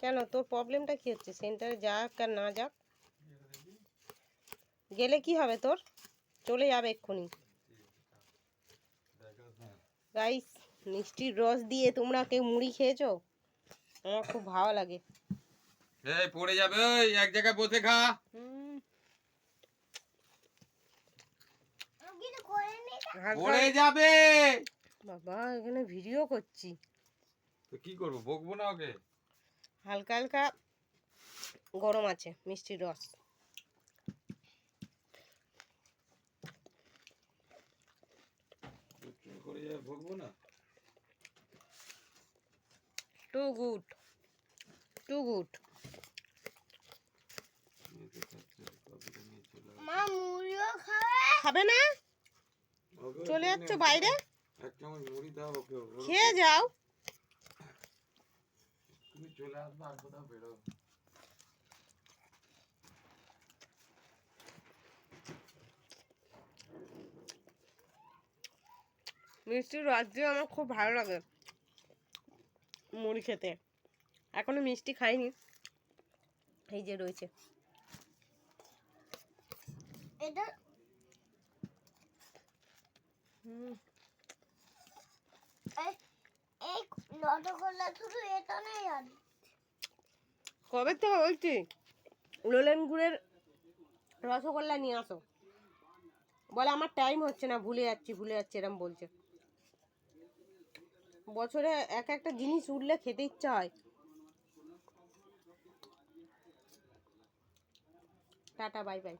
কেন তোর প্রবলেমটা কি হচ্ছে? সেন্টারে যাক আর না যাক, গেলে কি হবে তোর? চলে যাবে এক্ষুনি। গাইস, মিষ্টির রস দিয়ে তোমরা কেউ মুড়ি খেয়েছো? আমার খুব ভালো লাগে। এই পড়ে যাবে, ওই এক জায়গায় বসে খা। পড়ে যাবে। বাবা, এখানে ভিডিও করছি। তো কি করবো, বকবো না ওকে? হালকা হালকা গরম আছে মিষ্টির রস। করে যাবে, বকবো না। Too good, too good. মা মুড়িও খাবে? খাবে না? চলে যাচ্ছ বাইরে? এক চামচ মুড়ি দাও ওকে। খেয়ে যাও। তুমি চলে আসবে, আর কোথাও বেরো। মিষ্টির রস দিয়ে আমার খুব ভালো লাগে মুড়ি খেতে। এখনো মিষ্টি খাইনি, এই যে রয়েছে। এটা এই রসগোল্লা শুধু এটা নেই আর কবে থেকে বলছি লোলেন গুড়ের রসগোল্লা নিয়ে আসো, বলে আমার টাইম হচ্ছে না, ভুলে যাচ্ছি এরম বলছে। বছরে এক একটা জিনিস উঠলে খেতে ইচ্ছা হয়। Tata, bye bye.